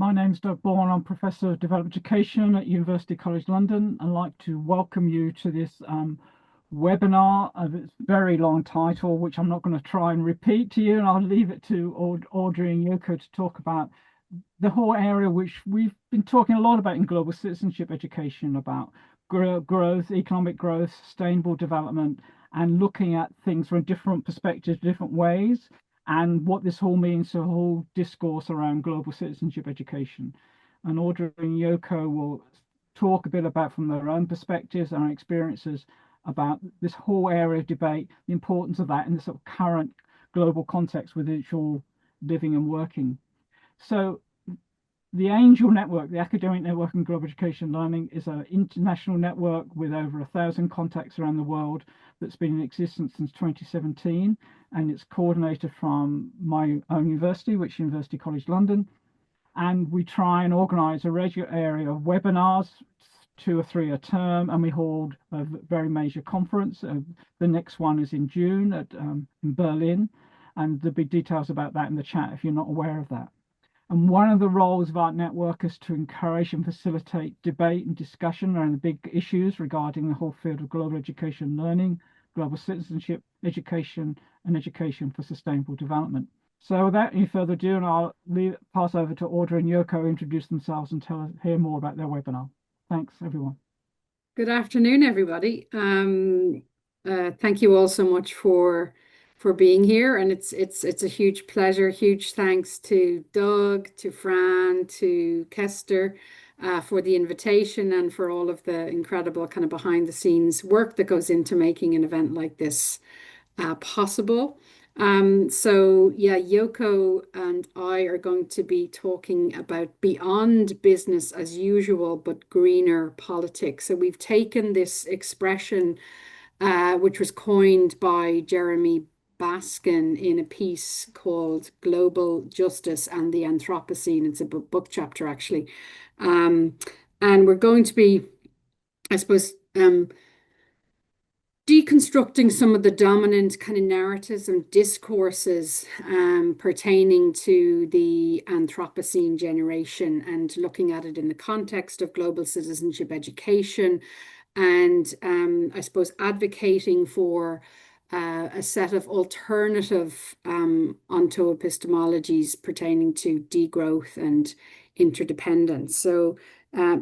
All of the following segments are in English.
My name's Doug Bourne. I'm Professor of Development Education at University College London. I'd like to welcome you to this webinar of its very long title, which I'm not going to try and repeat to you, and I'll leave it to Audrey and Yoko to talk about the whole area which we've been talking a lot about in global citizenship education, about growth, economic growth, sustainable development, and looking at things from different perspectives, different ways, and what this all means to the whole discourse around global citizenship education. And Audrey and Yoko will talk a bit about, from their own perspectives and experiences, about this whole area of debate, the importance of that in the sort of current global context with which we're all living and working. So the Angel Network, the Academic Network in Global Education Learning, is an international network with over 1,000 contacts around the world that's been in existence since 2017, and it's coordinated from my own university, which is University College London. And we try and organize a regular area of webinars, 2 or 3 a term, and we hold a very major conference. The next one is in June in Berlin, and there'll be details about that in the chat if you're not aware of that. And one of the roles of our network is to encourage and facilitate debate and discussion around the big issues regarding the whole field of global education learning, global citizenship education, and education for sustainable development. So without any further ado, and I'll pass over to Audrey and Yoko, introduce themselves and hear more about their webinar. Thanks, everyone. Good afternoon, everybody. Thank you all so much for being here, and it's a huge pleasure. Huge thanks to Doug, to Fran, to Kester for the invitation and for all of the incredible kind of behind the scenes work that goes into making an event like this possible. So yeah, Yoko and I are going to be talking about beyond business as usual, but greener politics. So we've taken this expression, which was coined by Jeremy Baskin in a piece called Global Justice and the Anthropocene. It's a book chapter, actually. And we're going to be, I suppose, deconstructing some of the dominant kind of narratives and discourses pertaining to the Anthropocene generation, and looking at it in the context of global citizenship education, and I suppose advocating for a set of alternative onto-epistemologies pertaining to degrowth and interdependence. So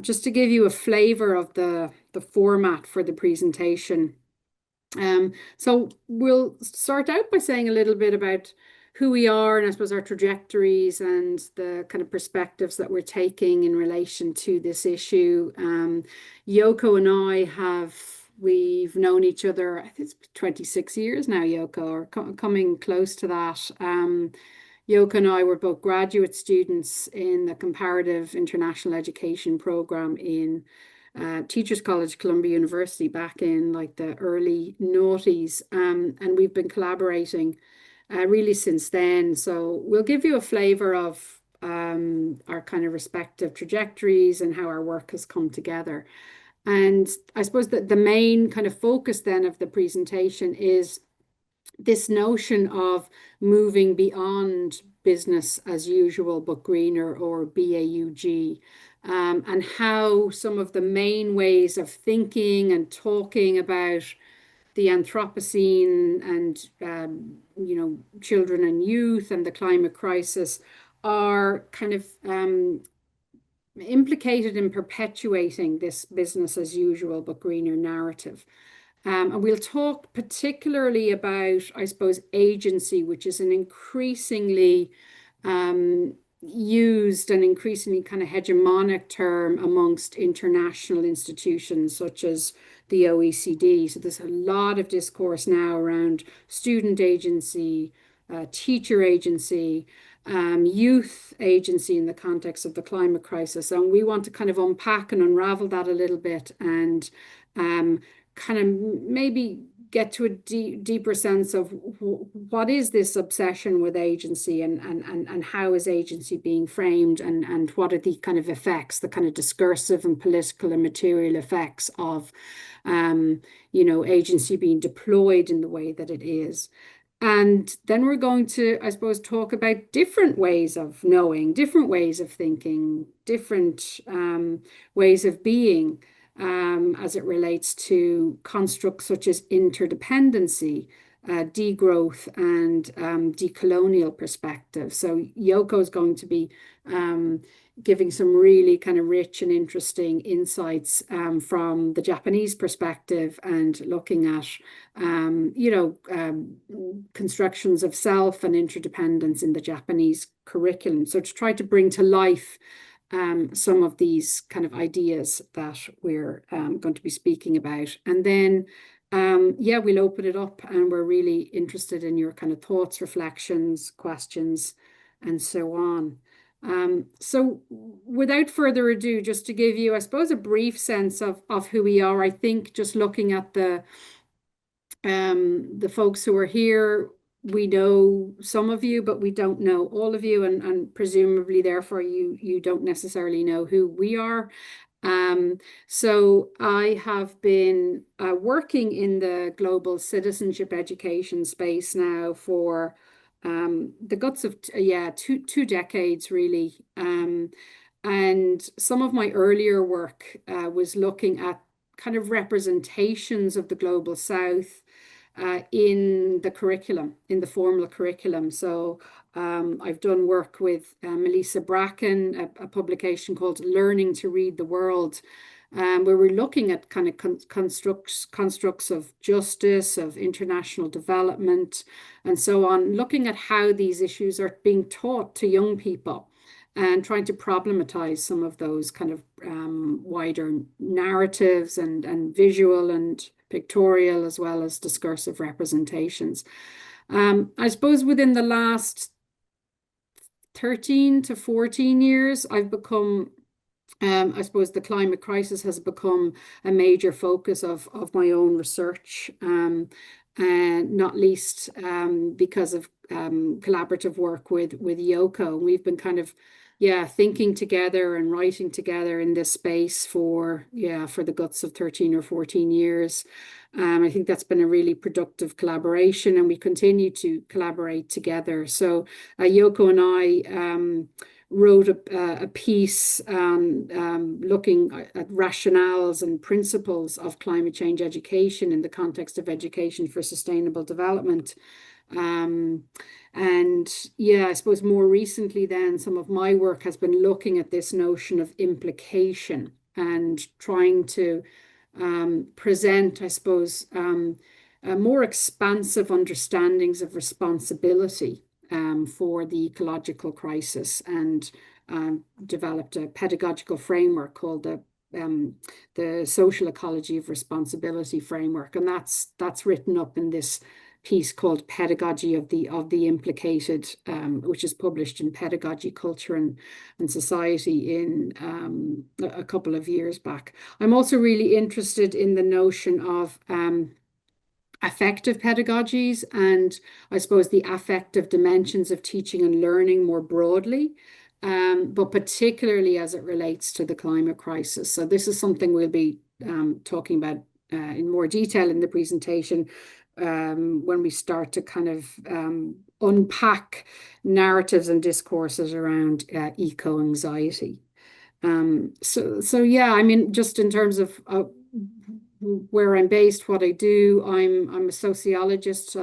just to give you a flavor of the format for the presentation. So we'll start out by saying a little bit about who we are, and I suppose our trajectories and the kind of perspectives that we're taking in relation to this issue. Yoko and I we've known each other, I think it's 26 years now, Yoko, or coming close to that. Yoko and I were both graduate students in the Comparative International Education program in Teachers College, Columbia University, back in like the early noughties, and we've been collaborating really since then. So we'll give you a flavor of our kind of respective trajectories and how our work has come together. And I suppose that the main kind of focus then of the presentation is this notion of moving beyond business as usual, but greener, or BAU-G. And how some of the main ways of thinking and talking about the Anthropocene and children and youth and the climate crisis are kind of implicated in perpetuating this business as usual but greener narrative. And we'll talk particularly about, I suppose, agency, which is an increasingly used and increasingly kind of hegemonic term amongst international institutions such as the OECD. So there's a lot of discourse now around student agency, teacher agency, youth agency in the context of the climate crisis. And we want to kind of unpack and unravel that a little bit, and kind of maybe get to a deeper sense of what is this obsession with agency, and how is agency being framed, and what are the kind of effects, the kind of discursive and political and material effects of agency being deployed in the way that it is. And then we're going to, I suppose, talk about different ways of knowing, different ways of thinking, different ways of being as it relates to constructs such as interdependency, degrowth, and decolonial perspective. So Yoko is going to be giving some really kind of rich and interesting insights from the Japanese perspective and looking at, constructions of self and interdependence in the Japanese curriculum. So to try to bring to life some of these kind of ideas that we're going to be speaking about. And then, we'll open it up, and we're really interested in your kind of thoughts, reflections, questions, and so on. So without further ado, just to give you, I suppose, a brief sense of who we are, I think just looking at the folks who are here, we know some of you, but we don't know all of you, and presumably, therefore, you don't necessarily know who we are. So I have been working in the global citizenship education space now for the guts of two decades, really. And some of my earlier work was looking at kind of representations of the global South in the curriculum, in the formal curriculum. So I've done work with Melissa Bracken, a publication called Learning to Read the World, where we're looking at kind of constructs of justice, of international development, and so on, looking at how these issues are being taught to young people and trying to problematize some of those kind of wider narratives and visual and pictorial, as well as discursive representations. I suppose within the last 13 to 14 years, I've become, I suppose the climate crisis has become a major focus of my own research, and not least because of collaborative work with Yoko. We've been kind of thinking together and writing together in this space for the guts of 13 or 14 years. I think that's been a really productive collaboration, and we continue to collaborate together. So Yoko and I wrote a piece looking at rationales and principles of climate change education in the context of education for sustainable development. I suppose more recently then, some of my work has been looking at this notion of implication and trying to present, I suppose, more expansive understandings of responsibility for the ecological crisis, and developed a pedagogical framework called the Social Ecology of Responsibility framework, and that's written up in this piece called Pedagogy of the Implicated, which is published in Pedagogy, Culture and Society in a couple of years back. I'm also really interested in the notion of affective pedagogies, and I suppose the affective dimensions of teaching and learning more broadly, but particularly as it relates to the climate crisis. So this is something we'll be talking about in more detail in the presentation when we start to kind of unpack narratives and discourses around eco-anxiety. I mean, just in terms of where I'm based, what I do, I'm a sociologist.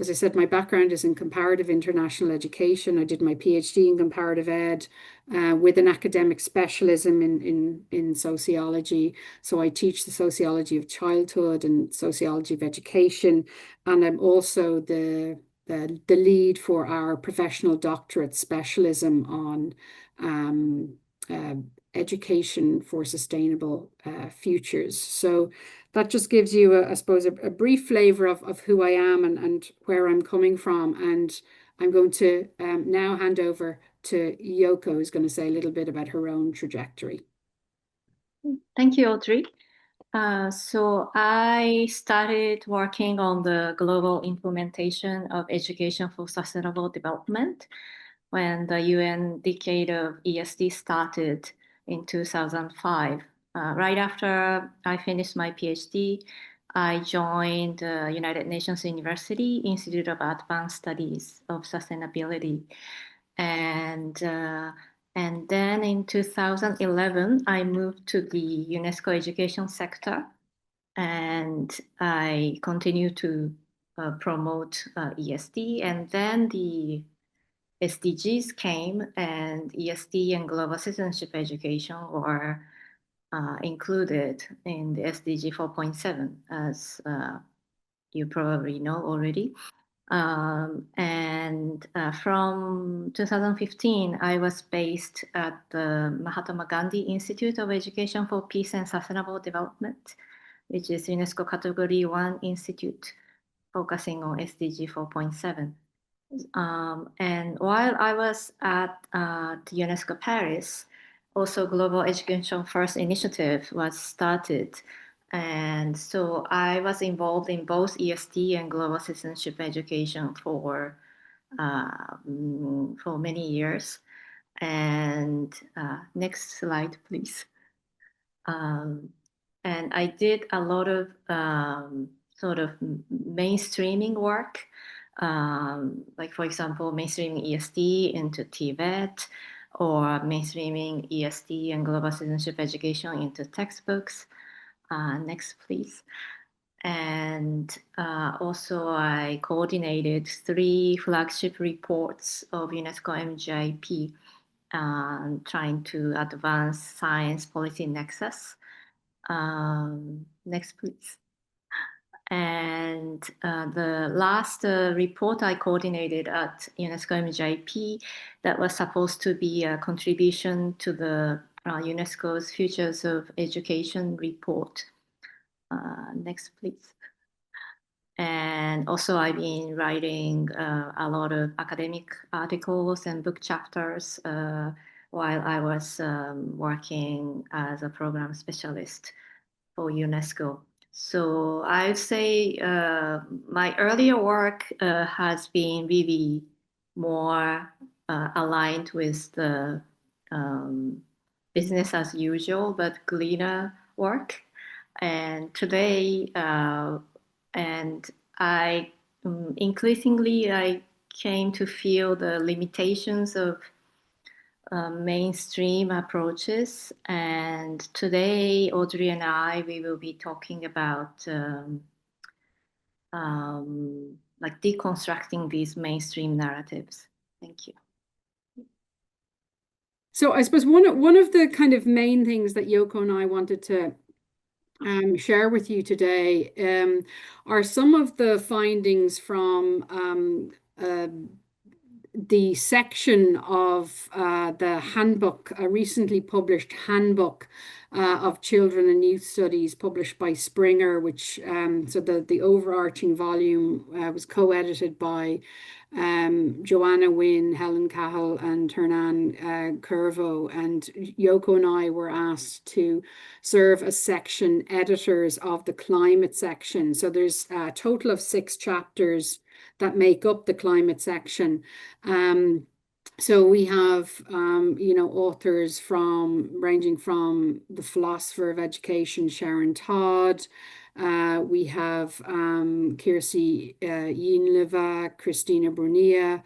As I said, my background is in comparative international education. I did my PhD in comparative ed with an academic specialism in sociology. So I teach the sociology of childhood and sociology of education, and I'm also the lead for our professional doctorate specialism on education for sustainable futures. So that just gives you, I suppose, a brief flavor of who I am and where I'm coming from. And I'm going to now hand over to Yoko, who's going to say a little bit about her own trajectory. Thank you, Audrey. So I started working on the global implementation of education for sustainable development when the UN Decade of ESD started in 2005. Right after I finished my PhD, I joined the United Nations University Institute of Advanced Studies of Sustainability. And then in 2011, I moved to the UNESCO education sector, and I continue to promote ESD. And then the SDGs came, and ESD and global citizenship education were included in the SDG 4.7, as you probably know already. And from 2015, I was based at the Mahatma Gandhi Institute of Education for Peace and Sustainable Development, which is UNESCO Category 1 institute focusing on SDG 4.7. And while I was at the UNESCO Paris, also Global Education First initiative was started. And so I was involved in both ESD and global citizenship education for many years. And next slide, please. And I did a lot of sort of mainstreaming work, like, for example, mainstreaming ESD into Tibet, or mainstreaming ESD and global citizenship education into textbooks. Next, please. And also I coordinated 3 flagship reports of UNESCO MGIP, trying to advance science policy nexus. Next, please. And the last report I coordinated at UNESCO MGIP, that was supposed to be a contribution to the UNESCO's Futures of Education report. Next, please. And also I've been writing a lot of academic articles and book chapters while I was working as a program specialist for UNESCO. So I'd say my earlier work has been really more aligned with the business as usual, but greener work. And today, and I increasingly I came to feel the limitations of mainstream approaches. And today, Audrey and we will be talking about like deconstructing these mainstream narratives. Thank you. So I suppose one of the kind of main things that Yoko and I wanted to share with you today are some of the findings from the section of the handbook, a recently published handbook of children and youth studies published by Springer, which so the overarching volume was co-edited by Joanna Wynne, Helen Cahill, and Hernan Curvo. And Yoko and I were asked to serve as section editors of the climate section. So there's a total of 6 chapters that make up the climate section. So we have, authors ranging from the philosopher of education, Sharon Todd. We have Kirsi Yinleva, Christina Brunia,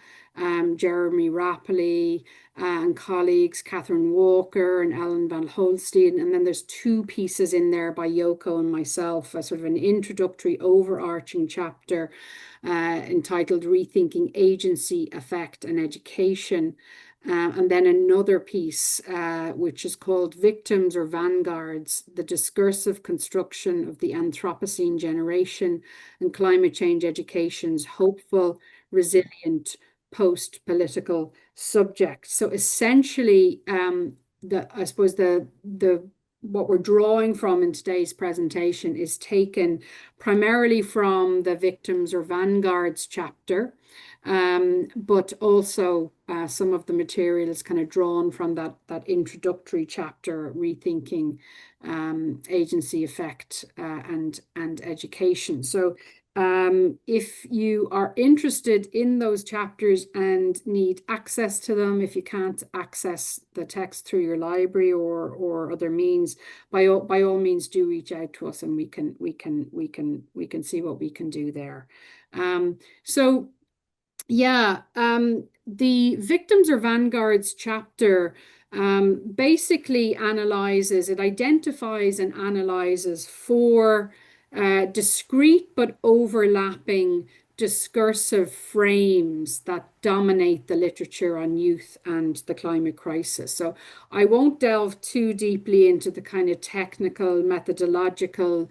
Jeremy Rapoli, and colleagues, Catherine Walker and Ellen Van Holstein. And then there's 2 pieces in there by Yoko and myself, a sort of an introductory overarching chapter entitled Rethinking Agency, Effect and Education. And then another piece, which is called Victims or Vanguards, the Discursive Construction of the Anthropocene Generation and Climate Change Education's Hopeful, Resilient, Post-Political Subject. So essentially, I suppose what we're drawing from in today's presentation is taken primarily from the Victims or Vanguards chapter, but also some of the material is kind of drawn from that introductory chapter, Rethinking Agency, Effect and Education. So if you are interested in those chapters and need access to them, if you can't access the text through your library or other means, by all means do reach out to us, and we can see what we can do there. So yeah, the Victims or Vanguards chapter basically identifies and analyzes four discrete but overlapping discursive frames that dominate the literature on youth and the climate crisis. So I won't delve too deeply into the kind of technical, methodological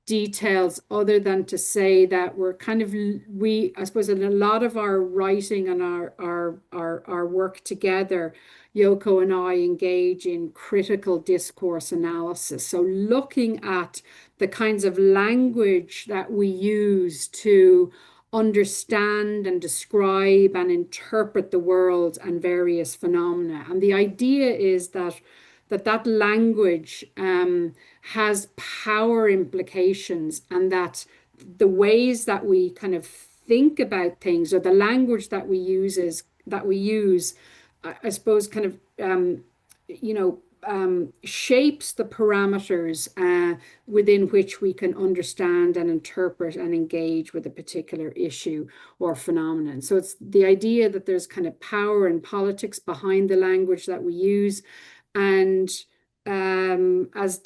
details, other than to say that we're kind of, I suppose in a lot of our writing and our work together, Yoko and I engage in critical discourse analysis. So looking at the kinds of language that we use to understand and describe and interpret the world and various phenomena. And the idea is that language has power implications, and that the ways that we kind of think about things, or the language that we use, I suppose, kind of shapes the parameters within which we can understand and interpret and engage with a particular issue or phenomenon. So it's the idea that there's kind of power and politics behind the language that we use. And as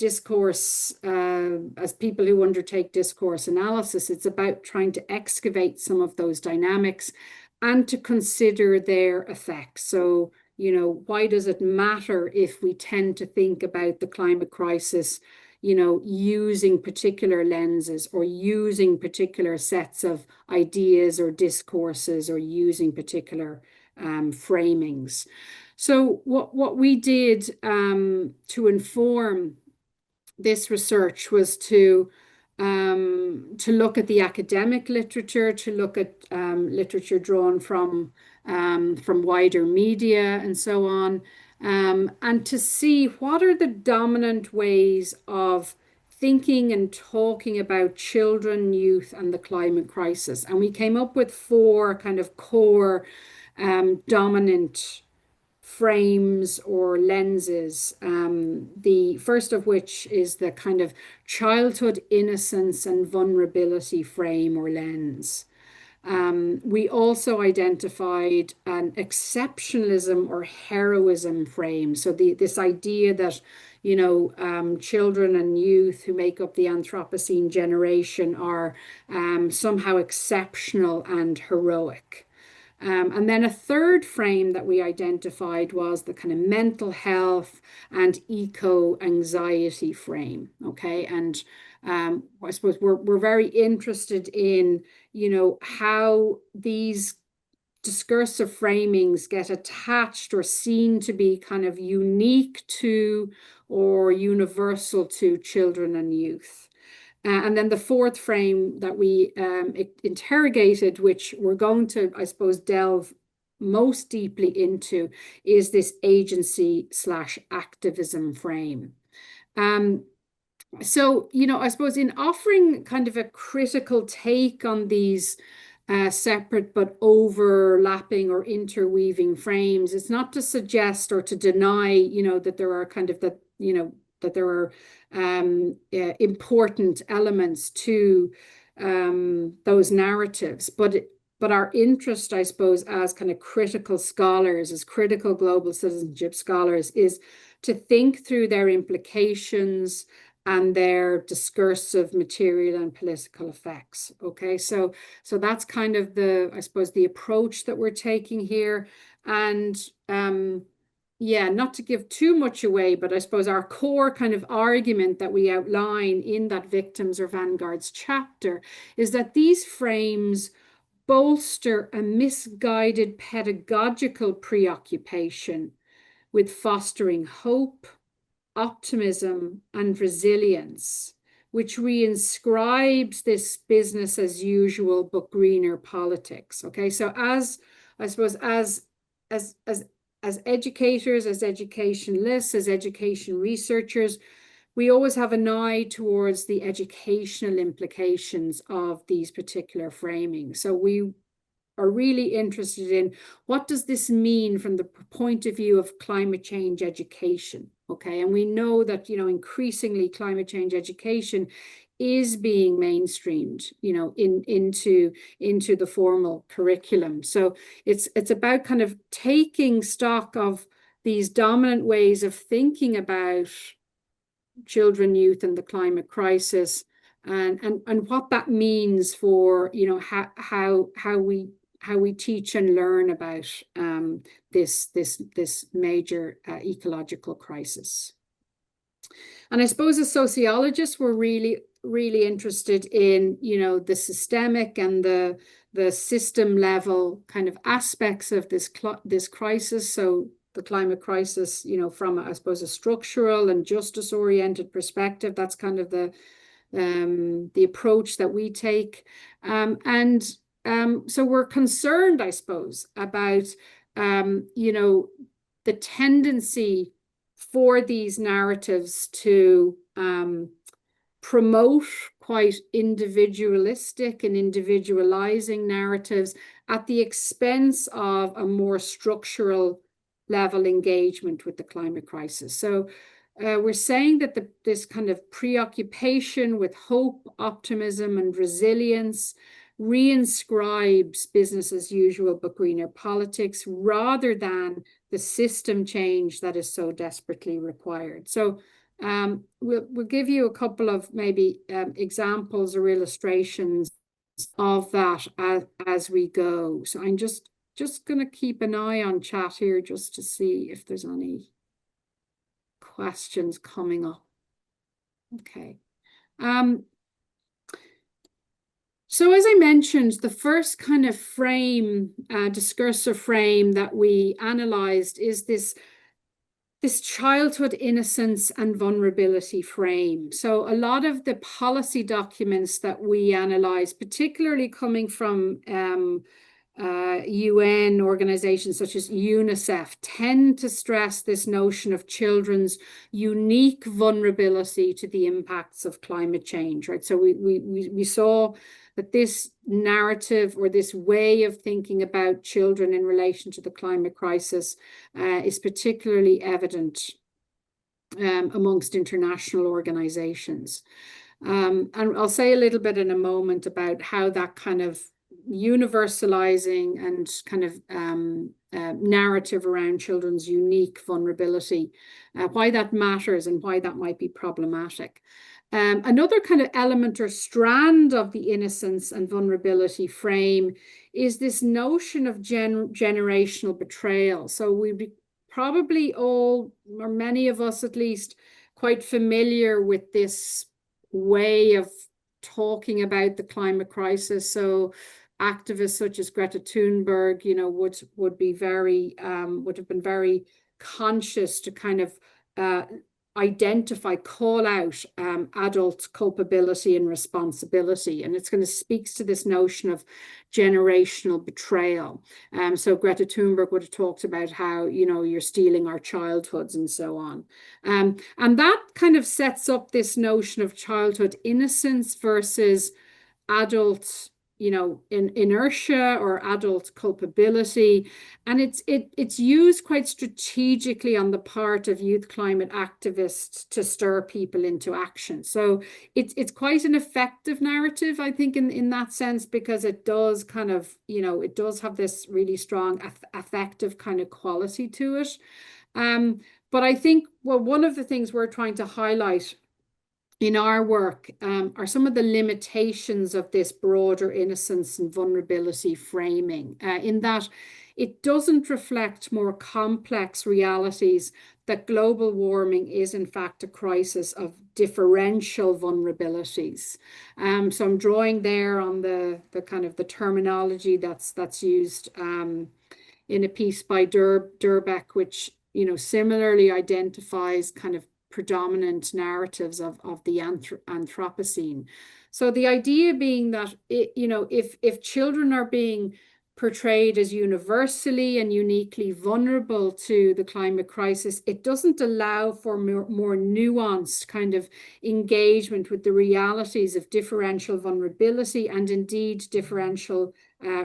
people who undertake discourse analysis, it's about trying to excavate some of those dynamics and to consider their effects. So, why does it matter if we tend to think about the climate crisis, using particular lenses, or using particular sets of ideas or discourses, or using particular framings? So what we did to inform this research was to look at the academic literature, to look at literature drawn from wider media and so on, and to see what are the dominant ways of thinking and talking about children, youth, and the climate crisis. And we came up with four kind of core dominant frames or lenses. The first of which is the kind of childhood innocence and vulnerability frame or lens. We also identified an exceptionalism or heroism frame. So this idea that children and youth who make up the Anthropocene generation are somehow exceptional and heroic. And then a third frame that we identified was the kind of mental health and eco-anxiety frame. Okay, and I suppose we're very interested in how these discursive framings get attached or seen to be kind of unique to or universal to children and youth. And then the fourth frame that we interrogated, which we're going to, I suppose, delve most deeply into, is this agency/activism frame. So, I suppose in offering kind of a critical take on these separate but overlapping or interweaving frames, it's not to suggest or to deny, that there are kind of that there are important elements to those narratives, but our interest, I suppose, as kind of critical scholars, as critical global citizenship scholars, is to think through their implications and their discursive, material, and political effects. Okay, so that's kind of I suppose, the approach that we're taking here. And yeah, not to give too much away, but I suppose our core kind of argument that we outline in that Victims or Vanguards chapter is that these frames bolster a misguided pedagogical preoccupation with fostering hope, optimism, and resilience, which reinscribes this business as usual but greener politics. Okay, so as educators, as educationalists, as education researchers, we always have an eye towards the educational implications of these particular framings. So we are really interested in what does this mean from the point of view of climate change education, okay? And we know that, increasingly climate change education is being mainstreamed, into the formal curriculum. So it's about kind of taking stock of these dominant ways of thinking about children, youth, and the climate crisis, and what that means for, how we teach and learn about this major ecological crisis. And I suppose as sociologists, we're really interested in, the systemic and the system level kind of aspects of this crisis. So the climate crisis, from, I suppose, a structural and justice-oriented perspective, that's kind of the approach that we take. So we're concerned, I suppose, about, the tendency for these narratives to promote quite individualistic and individualizing narratives at the expense of a more structural level engagement with the climate crisis. So we're saying that this kind of preoccupation with hope, optimism, and resilience reinscribes business as usual but greener politics rather than the system change that is so desperately required. So we'll give you a couple of maybe examples or illustrations of that as we go. So I'm just going to keep an eye on chat here just to see if there's any questions coming up. Okay. So as I mentioned, the first kind of frame, discursive frame that we analyzed is this childhood innocence and vulnerability frame. So a lot of the policy documents that we analyze, particularly coming from UN organizations such as UNICEF, tend to stress this notion of children's unique vulnerability to the impacts of climate change, right? So we saw that this narrative or this way of thinking about children in relation to the climate crisis is particularly evident amongst international organizations. And I'll say a little bit in a moment about how that kind of universalizing and kind of narrative around children's unique vulnerability, why that matters and why that might be problematic. Another kind of element or strand of the innocence and vulnerability frame is this notion of generational betrayal. So we'd be probably all, or many of us at least, quite familiar with this way of talking about the climate crisis. So activists such as Greta Thunberg, would have been very conscious to kind of identify, call out adult culpability and responsibility. And it's going to speak to this notion of generational betrayal. So Greta Thunberg would have talked about how, you're stealing our childhoods and so on. And that kind of sets up this notion of childhood innocence versus adult inertia or adult culpability, and it's used quite strategically on the part of youth climate activists to stir people into action. So it's quite an effective narrative, I think, in that sense, because it does kind of, it does have this really strong affective kind of quality to it. But I think, well, one of the things we're trying to highlight in our work are some of the limitations of this broader innocence and vulnerability framing, in that it doesn't reflect more complex realities that global warming is in fact a crisis of differential vulnerabilities. So I'm drawing there on the kind of the terminology that's used in a piece by Durbeck, which similarly identifies kind of predominant narratives of the Anthropocene. So the idea being that if children are being portrayed as universally and uniquely vulnerable to the climate crisis, it doesn't allow for more nuanced kind of engagement with the realities of differential vulnerability and indeed differential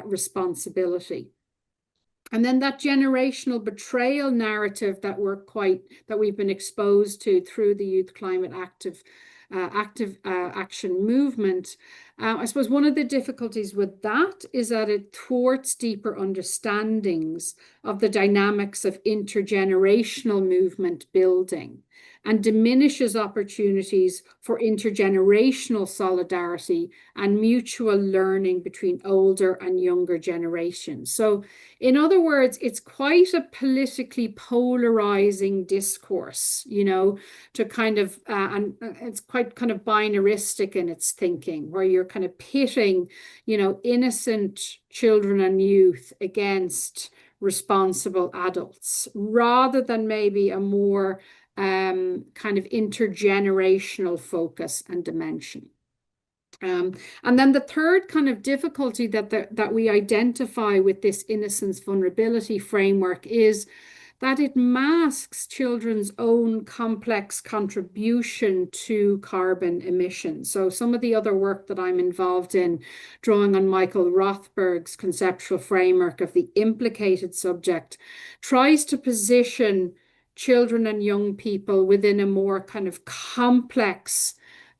responsibility. And then that generational betrayal narrative that we've been exposed to through the youth climate active action movement. I suppose one of the difficulties with that is that it thwarts deeper understandings of the dynamics of intergenerational movement building and diminishes opportunities for intergenerational solidarity and mutual learning between older and younger generations. So, in other words, it's quite a politically polarizing discourse, you know, to kind of, and it's quite kind of binaristic in its thinking, where you're kind of pitting, you know, innocent children and youth against responsible adults, rather than maybe a more kind of intergenerational focus and dimension. And then the third kind of difficulty that we identify with this innocence vulnerability framework is that it masks children's own complex contribution to carbon emissions. So some of the other work that I'm involved in, drawing on Michael Rothberg's conceptual framework of the implicated subject, tries to position children and young people within a more kind of complex,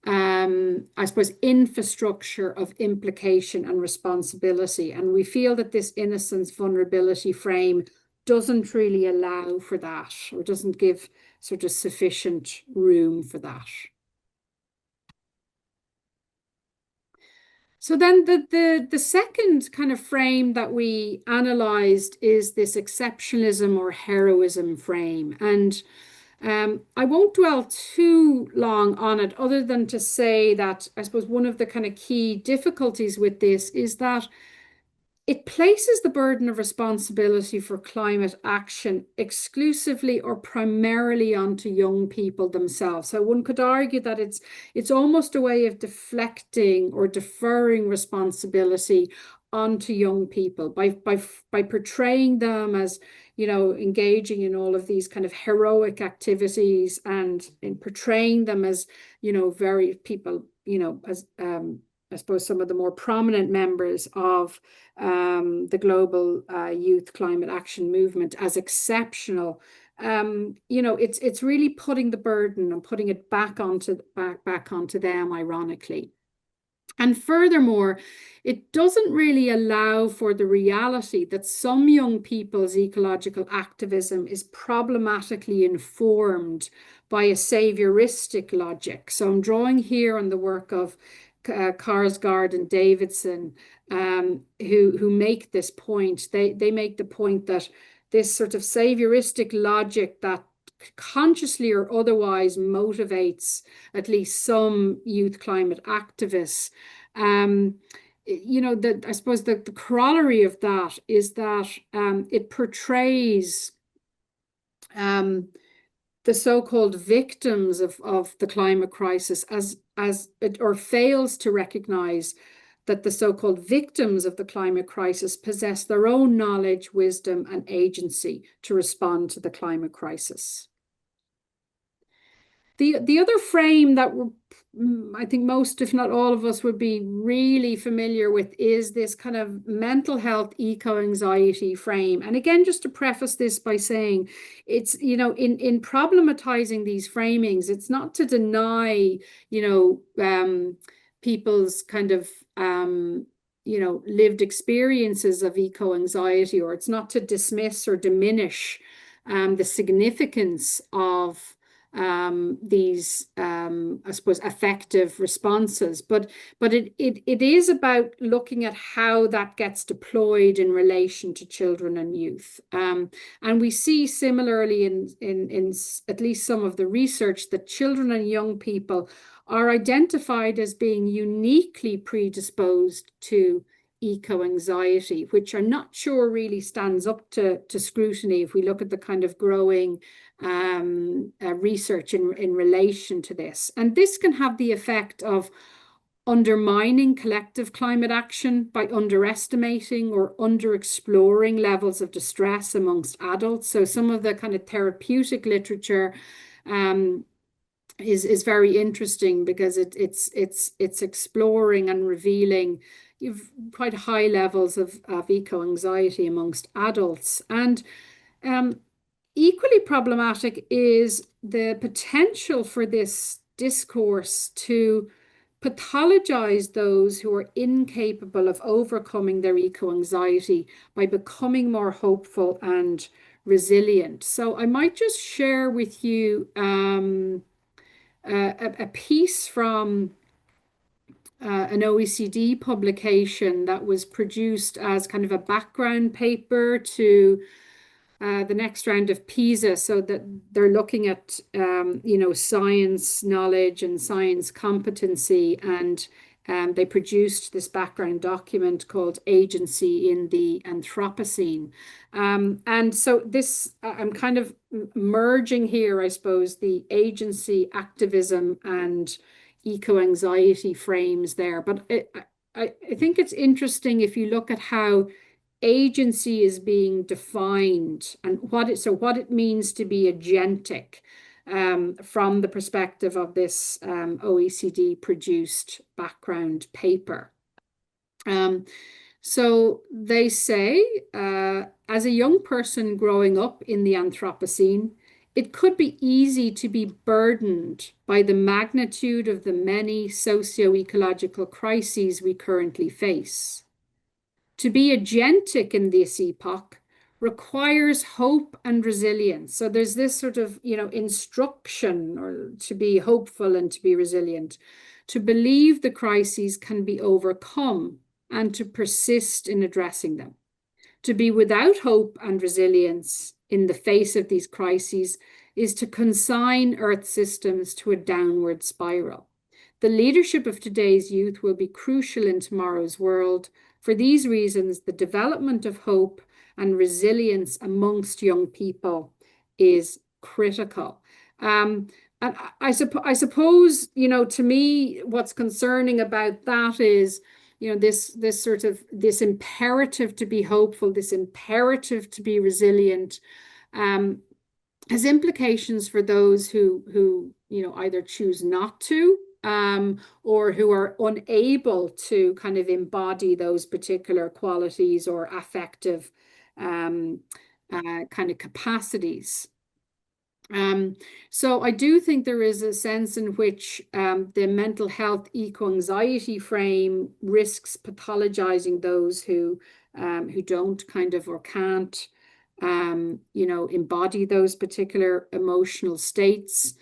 I suppose, infrastructure of implication and responsibility. And we feel that this innocence vulnerability frame doesn't really allow for that, or doesn't give sort of sufficient room for that. So then the second kind of frame that we analyzed is this exceptionalism or heroism frame. And I won't dwell too long on it, other than to say that I suppose one of the kind of key difficulties with this is that it places the burden of responsibility for climate action exclusively or primarily onto young people themselves. So one could argue that it's almost a way of deflecting or deferring responsibility onto young people by portraying them as, you know, engaging in all of these kind of heroic activities, and in portraying them as, you know, very people, you know, as I suppose some of the more prominent members of the global youth climate action movement as exceptional. You know, it's really putting the burden and putting it back onto them, ironically. And furthermore, it doesn't really allow for the reality that some young people's ecological activism is problematically informed by a savioristic logic. So I'm drawing here on the work of Karsgaard and Davidson, who make this point. They make the point that this sort of savioristic logic that consciously or otherwise motivates at least some youth climate activists, you know, that I suppose the corollary of that is that it portrays the so-called victims of the climate crisis as it, or fails to recognize that the so-called victims of the climate crisis possess their own knowledge, wisdom, and agency to respond to the climate crisis. The other frame that I think most, if not all of us, would be really familiar with is this kind of mental health eco-anxiety frame. And again, just to preface this by saying, it's, you know, in problematizing these framings, it's not to deny, you know, people's kind of, you know, lived experiences of eco-anxiety, or it's not to dismiss or diminish the significance of these, I suppose, effective responses, but it is about looking at how that gets deployed in relation to children and youth. And we see similarly in at least some of the research that children and young people are identified as being uniquely predisposed to eco-anxiety, which I'm not sure really stands up to scrutiny if we look at the kind of growing research in relation to this. And this can have the effect of undermining collective climate action by underestimating or underexploring levels of distress amongst adults. So some of the kind of therapeutic literature is very interesting because it's exploring and revealing quite high levels of eco-anxiety amongst adults. And equally problematic is the potential for this discourse to pathologize those who are incapable of overcoming their eco-anxiety by becoming more hopeful and resilient. So I might just share with you a piece from an OECD publication that was produced as kind of a background paper to the next round of PISA, so that they're looking at science knowledge and science competency, and they produced this background document called Agency in the Anthropocene. And so this, I'm kind of merging here, I suppose, the agency, activism, and eco-anxiety frames there. But I think it's interesting if you look at how agency is being defined and what it means to be agentic from the perspective of this OECD produced background paper. So they say, as a young person growing up in the Anthropocene, it could be easy to be burdened by the magnitude of the many socio-ecological crises we currently face. To be agentic in this epoch requires hope and resilience. So there's this sort of, instruction or to be hopeful and to be resilient, to believe the crises can be overcome and to persist in addressing them. To be without hope and resilience in the face of these crises is to consign Earth systems to a downward spiral. The leadership of today's youth will be crucial in tomorrow's world. For these reasons, the development of hope and resilience amongst young people is critical. And I suppose, to me, what's concerning about that is, this imperative to be hopeful, this imperative to be resilient, has implications for those who either choose not to, or who are unable to kind of embody those particular qualities or affective kind of capacities. So I do think there is a sense in which the mental health eco-anxiety frame risks pathologizing those who don't kind of or can't embody those particular emotional states.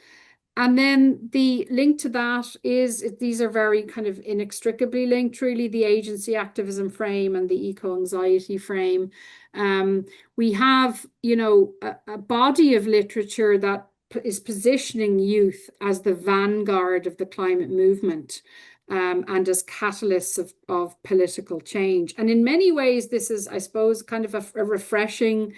And then the link to that is, these are very kind of inextricably linked, really, the agency activism frame and the eco-anxiety frame. We have, a body of literature that is positioning youth as the vanguard of the climate movement and as catalysts of political change. And in many ways, this is, I suppose, kind of a refreshing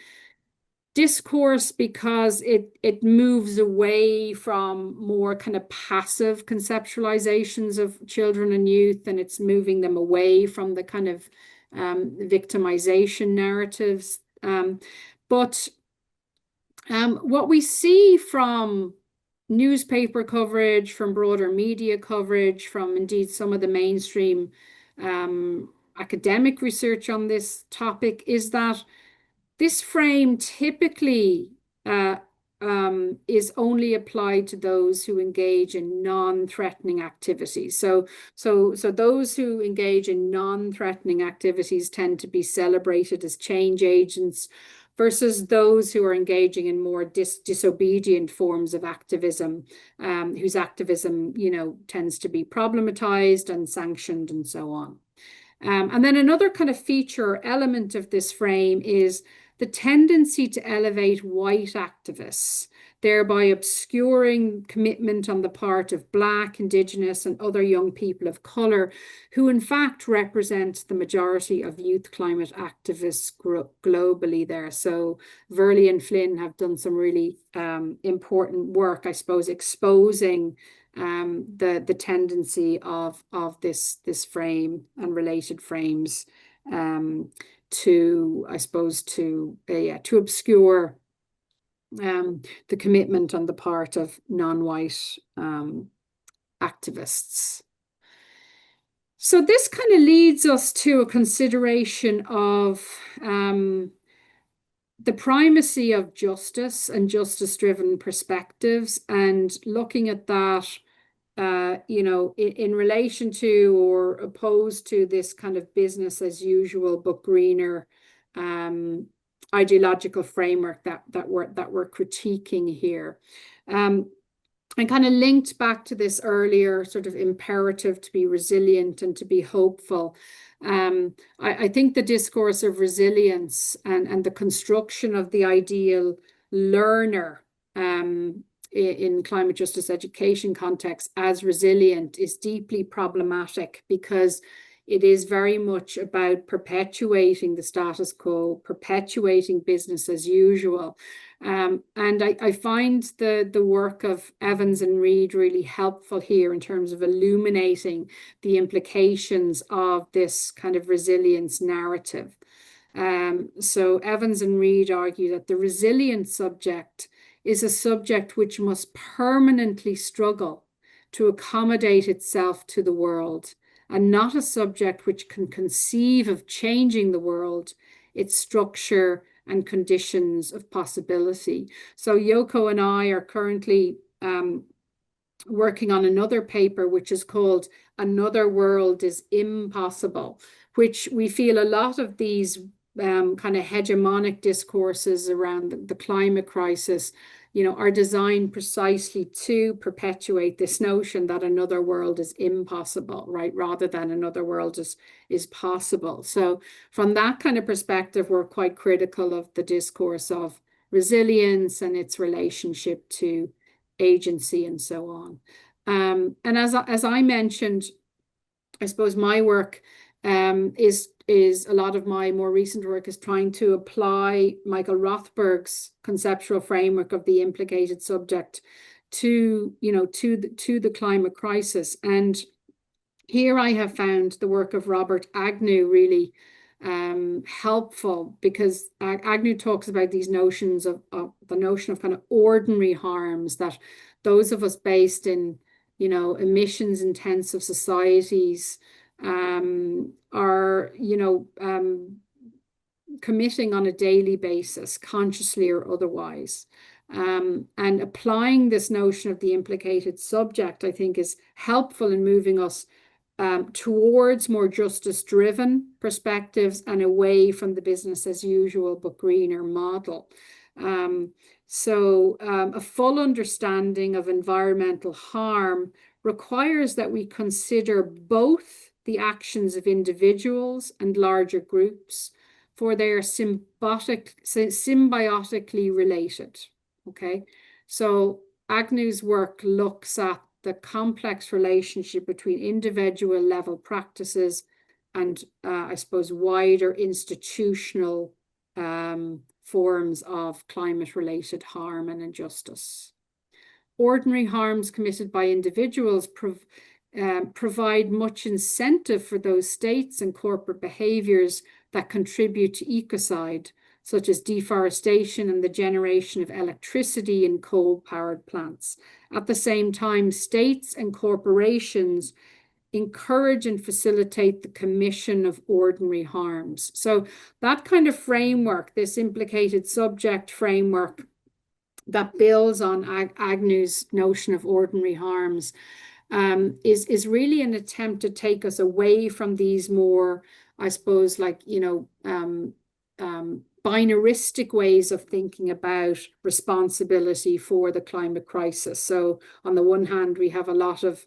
discourse because it moves away from more kind of passive conceptualizations of children and youth, and it's moving them away from the kind of victimization narratives. But what we see from newspaper coverage, from broader media coverage, from indeed some of the mainstream academic research on this topic is that this frame typically is only applied to those who engage in non-threatening activities. So those who engage in non-threatening activities tend to be celebrated as change agents, versus those who are engaging in more disobedient forms of activism, whose activism, tends to be problematized and sanctioned and so on. And then another kind of feature or element of this frame is the tendency to elevate white activists, thereby obscuring commitment on the part of Black, Indigenous, and other young people of colour, who in fact represent the majority of youth climate activists globally there. So Verley and Flynn have done some really important work, I suppose, exposing the tendency of this frame and related frames to, I suppose, to obscure the commitment on the part of non-white activists. So this kind of leads us to a consideration of the primacy of justice and justice-driven perspectives, and looking at that, in relation to or opposed to this kind of business as usual but greener ideological framework that we're critiquing here. And kind of linked back to this earlier sort of imperative to be resilient and to be hopeful. I think the discourse of resilience and the construction of the ideal learner in climate justice education context as resilient is deeply problematic, because it is very much about perpetuating the status quo, perpetuating business as usual. And I find the work of Evans and Reid really helpful here in terms of illuminating the implications of this kind of resilience narrative. So Evans and Reid argue that the resilient subject is a subject which must permanently struggle to accommodate itself to the world, and not a subject which can conceive of changing the world, its structure and conditions of possibility. So Yoko and I are currently working on another paper which is called Another World is Impossible, which we feel a lot of these kind of hegemonic discourses around the climate crisis, are designed precisely to perpetuate this notion that another world is impossible, right? Rather than another world is possible. So from that kind of perspective, we're quite critical of the discourse of resilience and its relationship to agency and so on. And as I mentioned, I suppose my work is a lot of my more recent work is trying to apply Michael Rothberg's conceptual framework of the implicated subject to the climate crisis. And here I have found the work of Robert Agnew really helpful, because Agnew talks about these notions of the notion of kind of ordinary harms that those of us based in emissions intensive societies are committing on a daily basis, consciously or otherwise. And applying this notion of the implicated subject, I think, is helpful in moving us towards more justice-driven perspectives and away from the business as usual but greener model. So a full understanding of environmental harm requires that we consider both the actions of individuals and larger groups, for they are symbiotically related. Okay, so Agnew's work looks at the complex relationship between individual level practices and I suppose wider institutional forms of climate related harm and injustice. Ordinary harms committed by individuals provide much incentive for those states and corporate behaviors that contribute to ecocide, such as deforestation and the generation of electricity in coal-powered plants. At the same time, states and corporations encourage and facilitate the commission of ordinary harms. So that kind of framework, this implicated subject framework that builds on Agnew's notion of ordinary harms, is really an attempt to take us away from these more, I suppose, binaristic ways of thinking about responsibility for the climate crisis. So on the one hand, we have a lot of,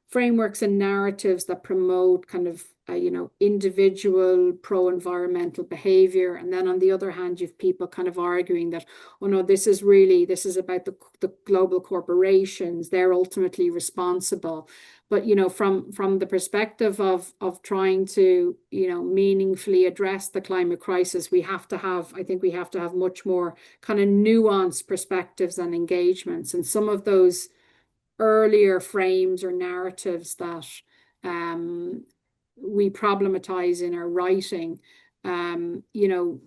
frameworks and narratives that promote kind of, individual pro-environmental behavior. And then on the other hand, you have people kind of arguing that, oh no, this is about the global corporations. They're ultimately responsible. But, from the perspective of trying to, meaningfully address the climate crisis, I think we have to have much more kind of nuanced perspectives and engagements. And some of those earlier frames or narratives that we problematize in our writing,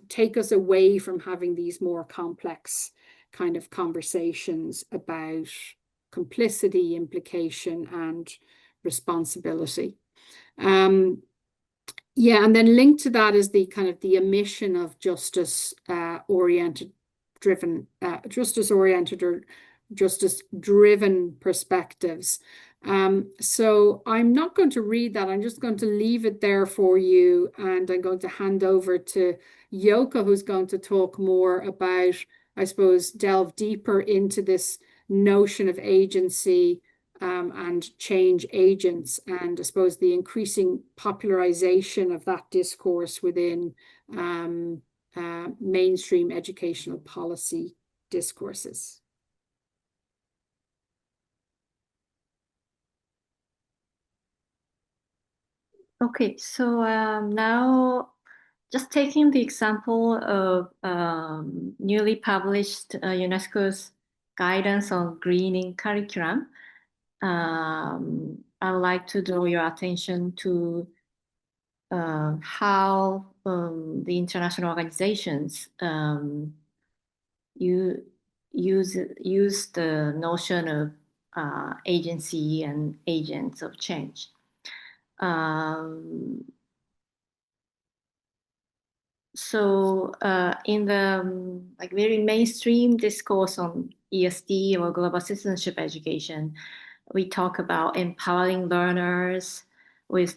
take us away from having these more complex kind of conversations about complicity, implication, and responsibility. Yeah, and then linked to that is the kind of the omission of justice-oriented or justice-driven perspectives. So I'm not going to read that. I'm just going to leave it there for you, and I'm going to hand over to Yoko, who's going to talk more about, I suppose, delve deeper into this notion of agency and change agents, and I suppose the increasing popularization of that discourse within mainstream educational policy discourses. Okay, so now just taking the example of newly published UNESCO's guidance on greening curriculum, I'd like to draw your attention to how the international organizations use the notion of agency and agents of change. So in the very mainstream discourse on ESD or global citizenship education, we talk about empowering learners with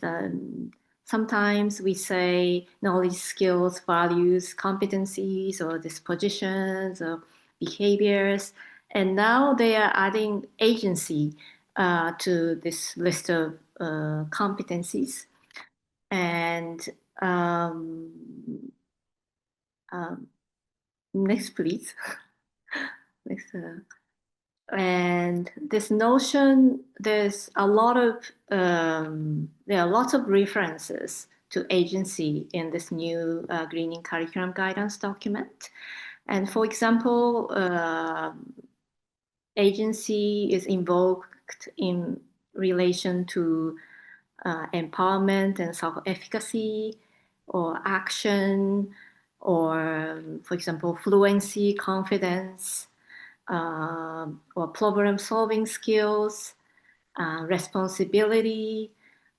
sometimes we say knowledge, skills, values, competencies, or dispositions, or behaviors. And now they are adding agency to this list of competencies. And next, please. Next. And this notion, there are lots of references to agency in this new greening curriculum guidance document. And for example, agency is invoked in relation to empowerment and self-efficacy, or action, or for example, fluency, confidence, or problem-solving skills, responsibility.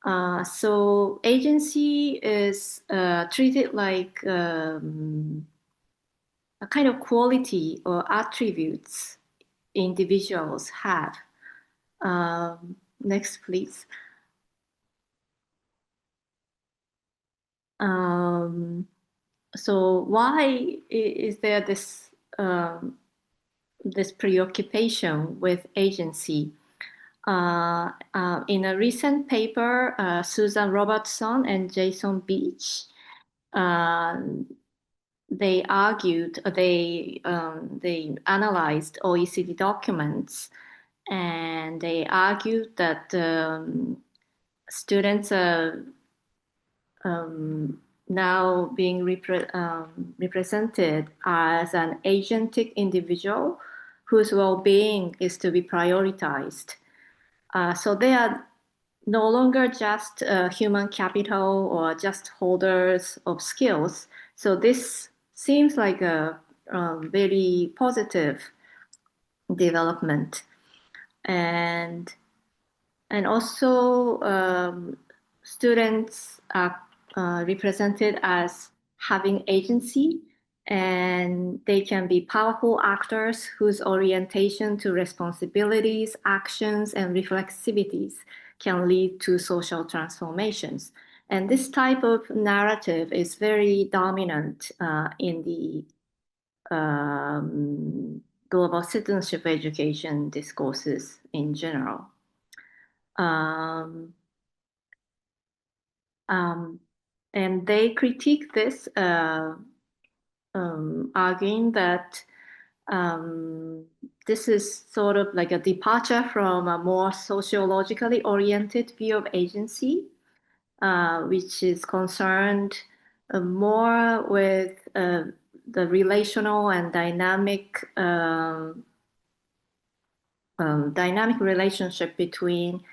So agency is treated like a kind of quality or attributes individuals have. Next, please. So why is there this this preoccupation with agency? In a recent paper, Susan Robertson and Jason Beach, they argued, they analyzed OECD documents, and they argued that students are now being represented as an agentic individual whose well-being is to be prioritized. So they are no longer just human capital or just holders of skills. So this seems like a very positive development. And also students are represented as having agency, and they can be powerful actors whose orientation to responsibilities, actions, and reflexivities can lead to social transformations. And this type of narrative is very dominant in the global citizenship education discourses in general. And they critique this, arguing that this is sort of like a departure from a more sociologically oriented view of agency, which is concerned more with the relational and dynamic dynamic relationship between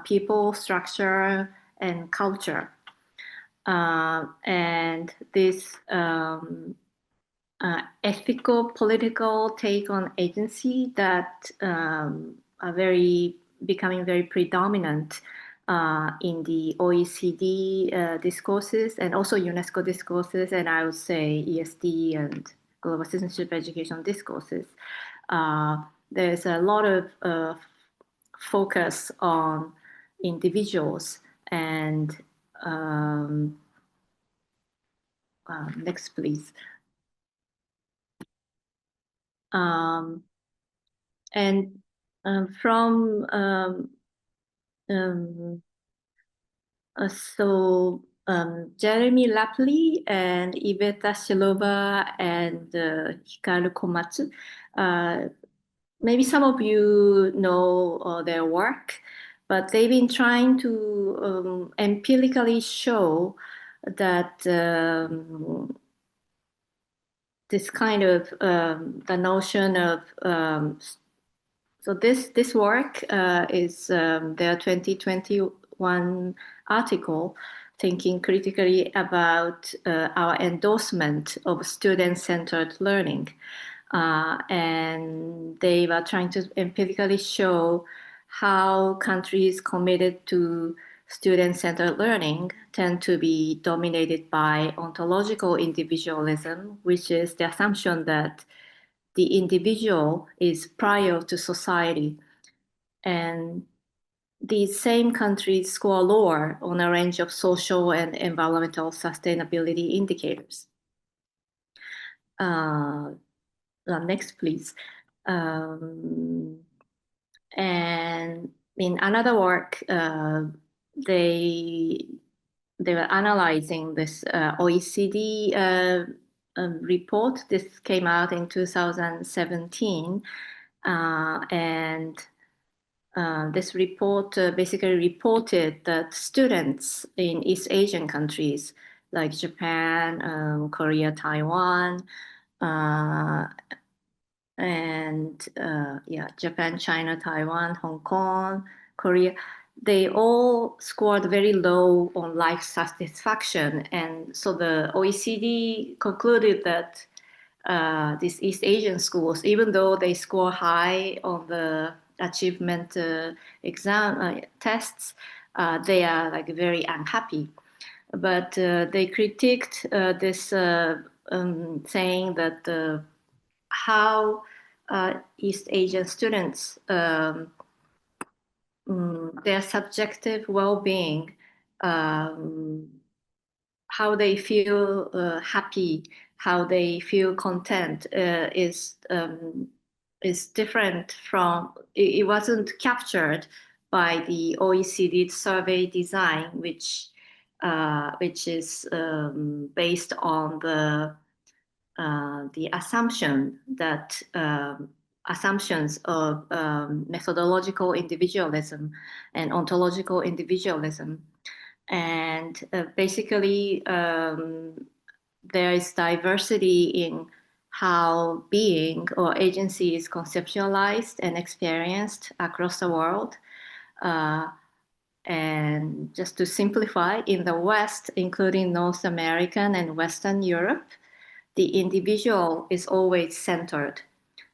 people, structure, and culture. And this ethical, political take on agency that are becoming very predominant in the OECD discourses and also UNESCO discourses, and I would say ESD and global citizenship education discourses. There's a lot of focus on individuals and next, please. Jeremy Lapley and Iveta Shilova and Hikaru Komatsu. Maybe some of you know their work, but they've been trying to empirically show that this kind of the notion of so this work is their 2021 article, thinking critically about our endorsement of student-centered learning. And they were trying to empirically show how countries committed to student-centered learning tend to be dominated by ontological individualism, which is the assumption that the individual is prior to society. And these same countries score lower on a range of social and environmental sustainability indicators. Next, please. And in another work, they were analyzing this OECD report. This came out in 2017, and this report basically reported that students in East Asian countries like Japan, Korea, Taiwan, Japan, China, Taiwan, Hong Kong, Korea, they all scored very low on life satisfaction. And so the OECD concluded that these East Asian schools, even though they score high on the achievement exam tests, they are like very unhappy. But they critiqued this saying that how East Asian students, their subjective well-being, how they feel happy, how they feel content is different from, it wasn't captured by the OECD survey design, which is based on the assumption that assumptions of methodological individualism and ontological individualism. And basically, there is diversity in how being or agency is conceptualized and experienced across the world. And just to simplify, in the West, including North American and Western Europe, the individual is always centered.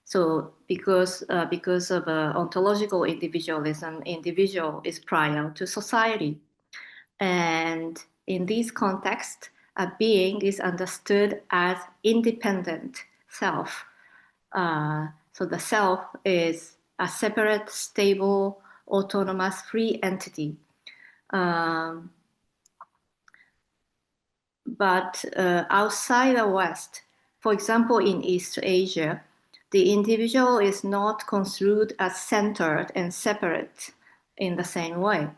So because of ontological individualism, individual is prior to society. And in this context, a being is understood as independent self. So the self is a separate, stable, autonomous, free entity. But outside the West, for example, in East Asia, the individual is not construed as centered and separate in the same way.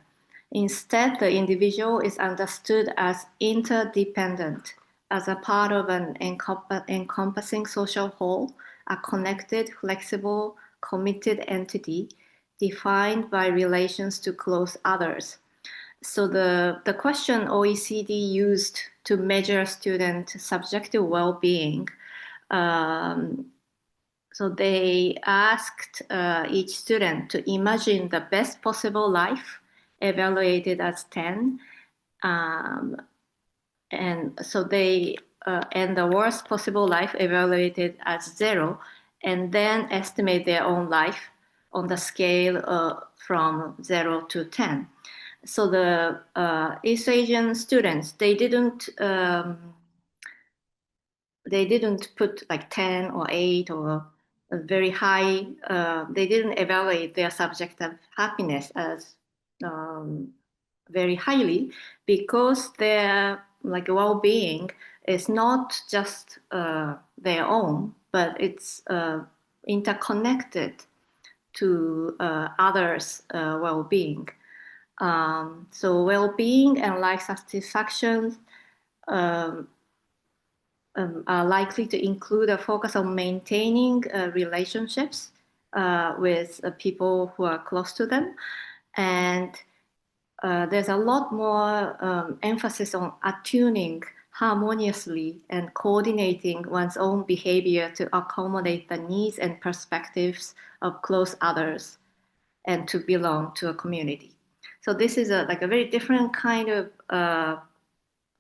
Instead, the individual is understood as interdependent, as a part of an encompassing social whole, a connected, flexible, committed entity defined by relations to close others. So the question OECD used to measure student subjective well-being So they asked each student to imagine the best possible life, evaluated as 10. And so they, and the worst possible life evaluated as 0, and then estimate their own life on the scale from 0 to 10. So the East Asian students, they didn't put like 10 or 8 or a very high, they didn't evaluate their subjective happiness as very highly, because their like well-being is not just their own, but it's interconnected to others' well-being. So well-being and life satisfaction are likely to include a focus on maintaining relationships with people who are close to them. And there's a lot more emphasis on attuning harmoniously and coordinating one's own behavior to accommodate the needs and perspectives of close others and to belong to a community. So this is like a very different kind of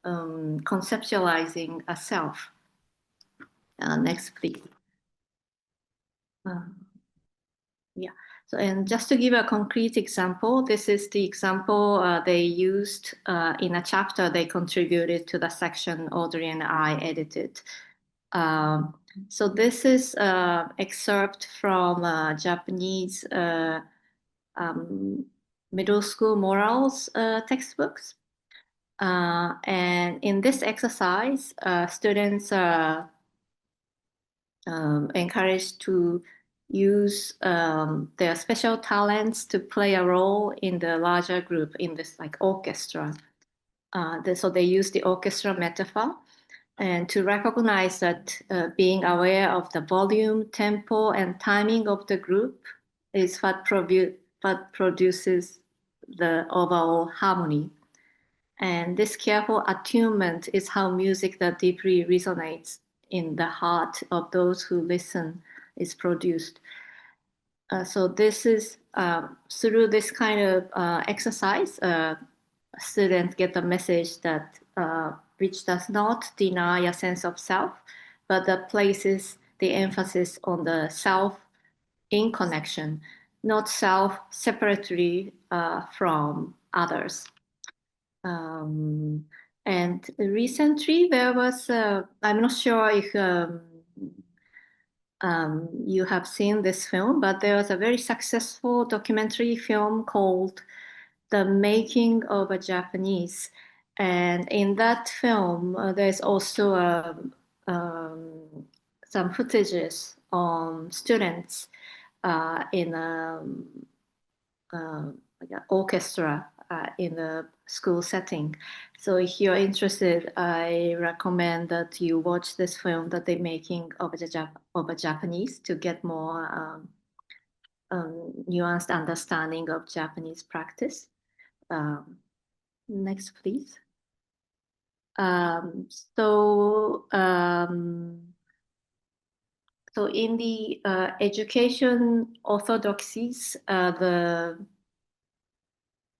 conceptualizing a self. Next, please. Yeah. So, and just to give a concrete example, this is the example they used in a chapter they contributed to the section Audrey and I edited. So this is excerpt from Japanese middle school morals textbooks. And in this exercise, students are encouraged to use their special talents to play a role in the larger group in this like orchestra. So they use the orchestra metaphor, and to recognize that being aware of the volume, tempo, and timing of the group is what produces the overall harmony. And this careful attunement is how music that deeply resonates in the heart of those who listen is produced. So this is through this kind of exercise, students get the message that which does not deny a sense of self, but that places the emphasis on the self in connection, not self separately from others. And recently there was, I'm not sure if you have seen this film, but there was a very successful documentary film called The Making of a Japanese. And in that film, there's also some footages on students in like an orchestra in a school setting. So if you're interested, I recommend that you watch this film, that The Making of a Japanese, to get more nuanced understanding of Japanese practice. Next, please. So in the education orthodoxies,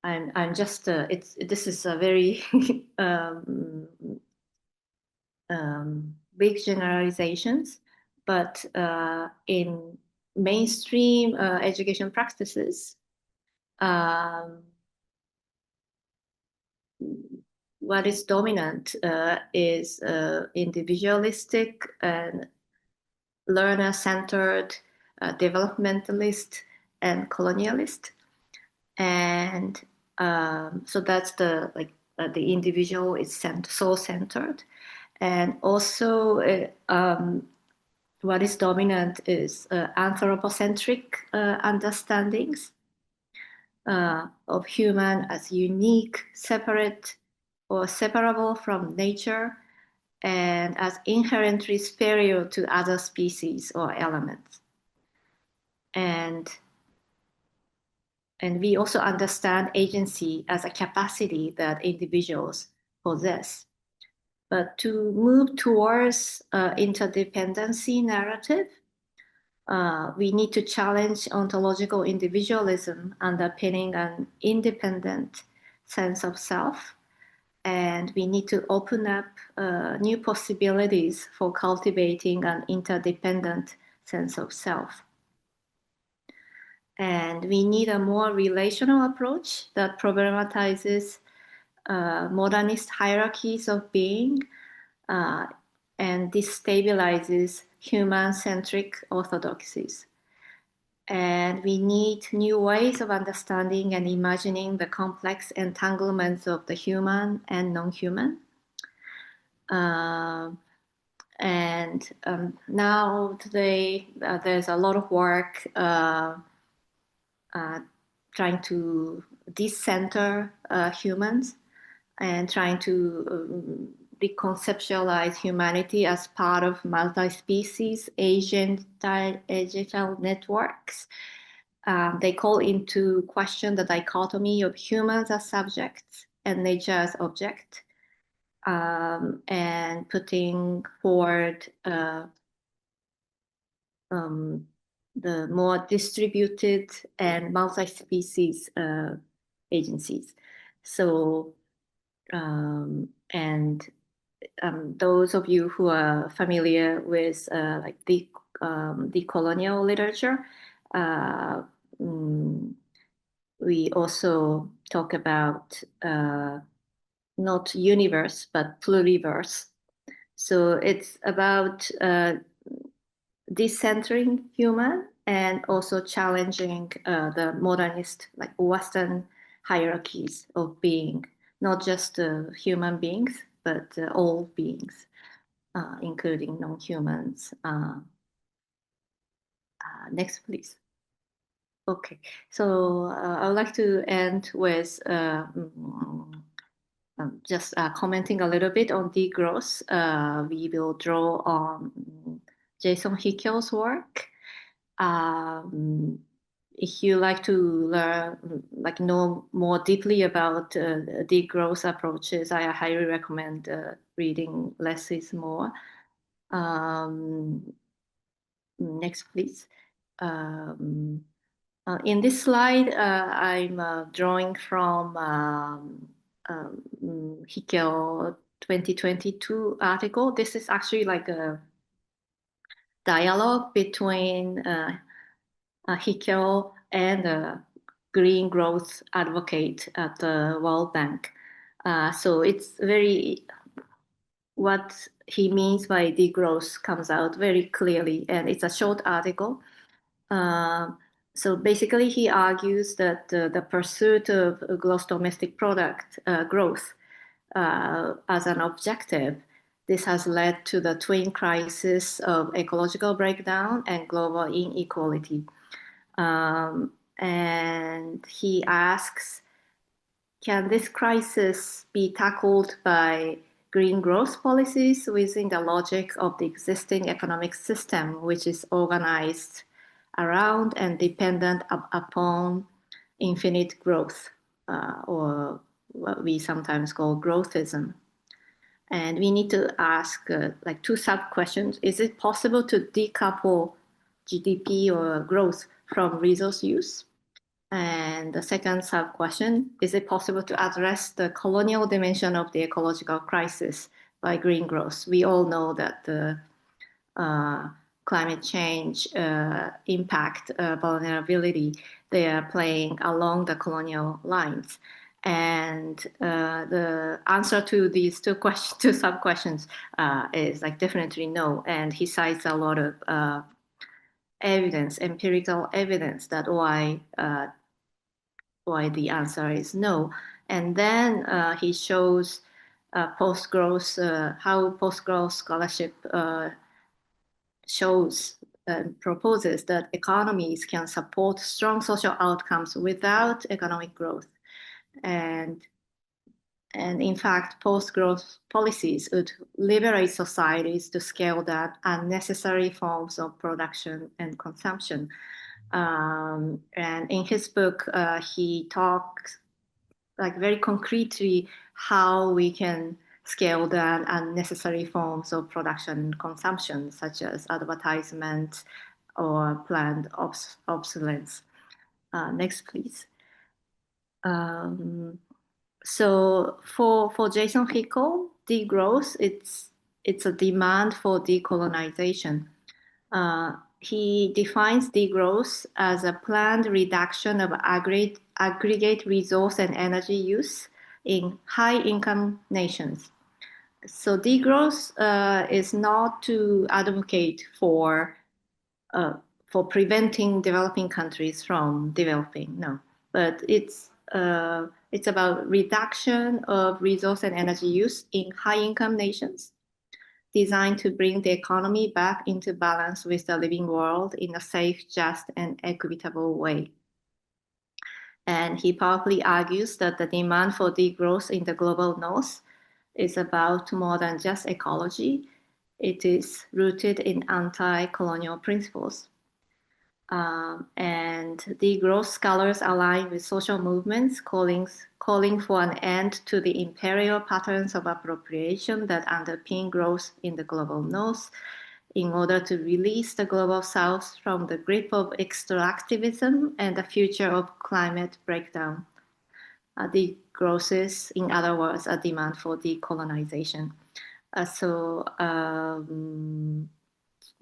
I'm just this is a very big generalizations, but in mainstream education practices, what is dominant is individualistic and learner-centered, developmentalist, and colonialist. And so that's the individual is soul-centered. And also what is dominant is anthropocentric understandings of human as unique, separate, or separable from nature, and as inherently superior to other species or elements. And we also understand agency as a capacity that individuals possess. But to move towards interdependency narrative, We need to challenge ontological individualism underpinning an independent sense of self. And we need to open up new possibilities for cultivating an interdependent sense of self. And we need a more relational approach that problematizes modernist hierarchies of being and destabilizes human-centric orthodoxies. And we need new ways of understanding and imagining the complex entanglements of the human and non-human. Now today, there's a lot of work trying to decenter humans and trying to reconceptualize humanity as part of multi-species agential networks. They call into question the dichotomy of humans as subjects and nature as object, and putting forward the more distributed and multi-species agencies. So, those of you who are familiar with like the colonial literature, we also talk about not universe, but pluriverse. So it's about decentering human and also challenging the modernist, like Western hierarchies of being, not just human beings, but all beings, including non-humans. Next, please. Okay, so I would like to end with just commenting a little bit on degrowth. We will draw on Jason Hickel's work. If you like to learn, like know more deeply about degrowth approaches, I highly recommend reading Less is More. Next, please. In this slide, I'm drawing from Hickel 2022 article. This is actually like a dialogue between Hickel and a green growth advocate at the World Bank. So it's very, what he means by degrowth comes out very clearly, and it's a short article. So basically he argues that the pursuit of gross domestic product growth as an objective, this has led to the twin crisis of ecological breakdown and global inequality. And he asks, can this crisis be tackled by green growth policies within the logic of the existing economic system, which is organized around and dependent upon infinite growth, or what we sometimes call growthism? And we need to ask like two sub-questions. Is it possible to decouple GDP or growth from resource use? And the second sub-question, is it possible to address the colonial dimension of the ecological crisis by green growth? We all know that the climate change impact vulnerability, they are playing along the colonial lines. And the answer to these two sub-questions is like definitely no. And he cites a lot of evidence, empirical evidence that why the answer is no. And then he shows post-growth, how post-growth scholarship shows and proposes that economies can support strong social outcomes without economic growth. And in fact, post-growth policies would liberate societies to scale down unnecessary forms of production and consumption. And in his book, he talks like very concretely how we can scale down unnecessary forms of production and consumption, such as advertisement, or planned obsolescence. Next, please. So for Jason Hickel, degrowth, it's a demand for decolonization. He defines degrowth as a planned reduction of aggregate resource and energy use in high-income nations. So degrowth is not to advocate for preventing developing countries from developing, no, but it's about reduction of resource and energy use in high-income nations, designed to bring the economy back into balance with the living world in a safe, just, and equitable way. And he powerfully argues that the demand for degrowth in the global north is about more than just ecology. It is rooted in anti-colonial principles. And degrowth scholars align with social movements calling for an end to the imperial patterns of appropriation that underpin growth in the global north in order to release the global south from the grip of extractivism and the future of climate breakdown. Degrowth is, in other words, a demand for decolonization.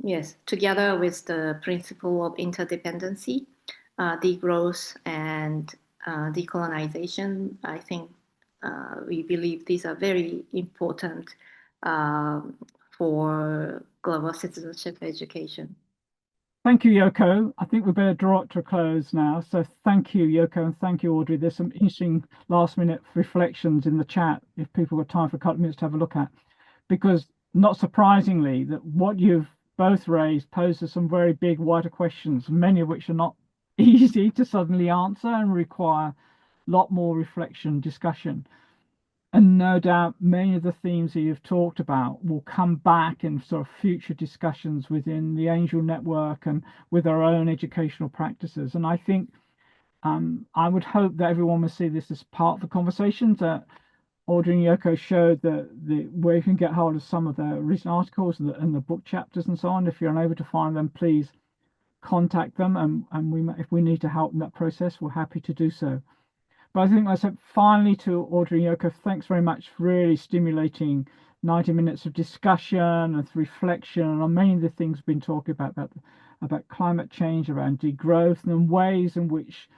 Yes, together with the principle of interdependency, degrowth and decolonization, I think we believe these are very important for global citizenship education. Thank you, Yoko. I think we better draw it to a close now. So thank you, Yoko, and thank you, Audrey. There's some interesting last-minute reflections in the chat if people got time for a couple of minutes to have a look at. Because not surprisingly, that what you've both raised poses some very big, wider questions, many of which are not easy to suddenly answer and require a lot more reflection, discussion. And no doubt many of the themes that you've talked about will come back in sort of future discussions within the Angel Network and with our own educational practices. And I think I would hope that everyone will see this as part of the conversations. Audrey and Yoko showed where you can get hold of some of the recent articles and the book chapters and so on. If you're unable to find them, please contact them, and if we need to help in that process, we're happy to do so. But I think I said finally to Audrey and Yoko, thanks very much for really stimulating 90 minutes of discussion and reflection on many of the things we've been talking about climate change, around degrowth, and ways in which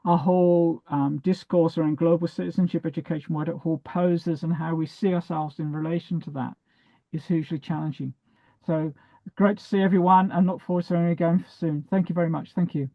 our whole discourse around global citizenship education, what it all poses and how we see ourselves in relation to that is hugely challenging. So great to see everyone and look forward to seeing you again soon. Thank you very much. Thank you.